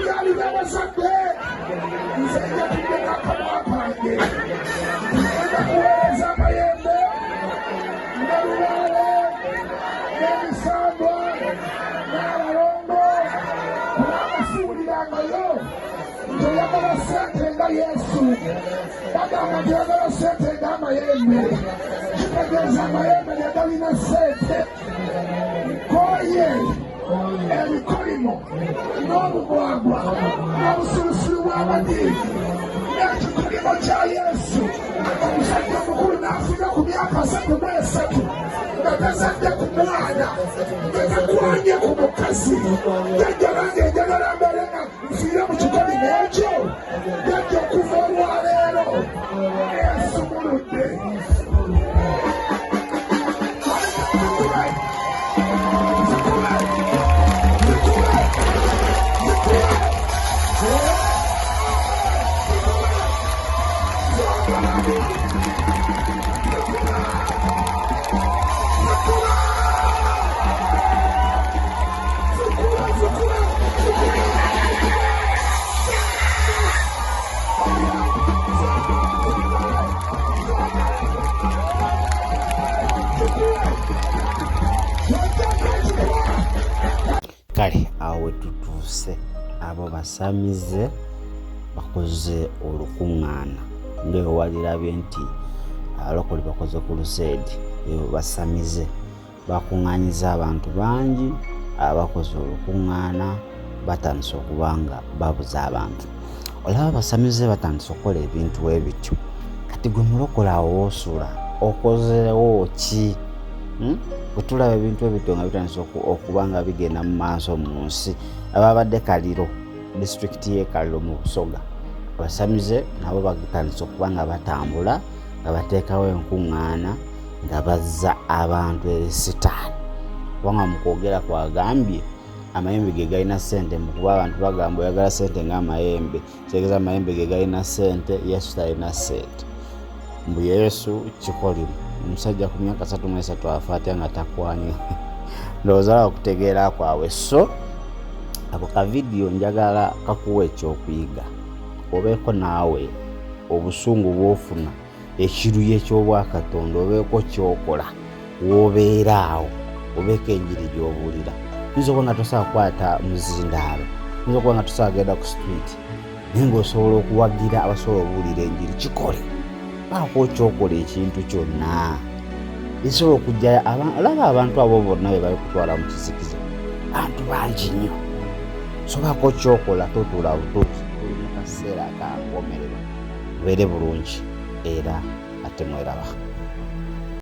byali by'abazadde nze nja kugenda akamwa kange ngenda kuweereza amayembe n'olubaale n'emisambwa n'abalongo kubangasuulirangayo toyagala ssente nga Yesu bagamba toyagala ssente ng'amayembe kitegeeza amayembe tegalina ssente koye ebikolimo n'obugwagwa n'obusirusiru bw'amadiini n'ekikolimo kya Yesu omusajja omukulu n'afuna ku myaka 33 nga tazadde ku mwana nga takwanye ku mukazi jajja bange enjagala mbere nga nfiire mu kikolimo ekyo jajja okuva olwaleero Yesu muludde kale awo tutuuse abo basamize bakoze olukuŋŋaana ng'ewalirabye nti alokole bakoze ku luseedi basamize bakuŋŋaanyiza abantu bangi abakoze olukuŋŋaana batandise okuba nga babuza abantu olaba basamize batandise okukola ebintu ebityo kati gwe mulokole awo woosula okozeewo ki? Bwetulaba ebintu ebityo nga bitandise okuba nga bigenda mu maaso mu nsi ababadde Kaliro disitulikiti y'e Kaliro mu Busoga abasamize nabo batandise okuba nga batambula nga bateekawo enkuŋŋaana nga bazza abantu eri sitaani kubanga mu kwogera kwagambye amayembe ge galina ssente mu kuba abantu bagamba oyagala ssente ng'amayembe kitegeeza amayembe ge galina ssente Yesu talina ssente mbu Yesu kikolimo omusajja ku myaka 33 afa atya nga takwanye ndowooza laba okutegeera kwabwe so ako ka vidiyo njagala kakuwa ekyokuyiga obeeko naawe obusungu bw'ofuna ekiruyi eky'obwakatonda obeeko kyokola w'obeera awo obeeko enjiri gy'obuulira oyinza okuba nga tosobola kukwata muzindaalo oyinza okuba nga tosobola genda ku street naye ng'osobola okuwagira abasobola obuulira enjiri kikole baako kyokola ekintu kyonna esobola okujja olaba abantu abo bonna be bali kutwala mu kizikiza abantu bangi nnyo sobaako kyokola totuula butuuzi tuli mu kaseera akakomerera bubeere bulungi era ate mweraba.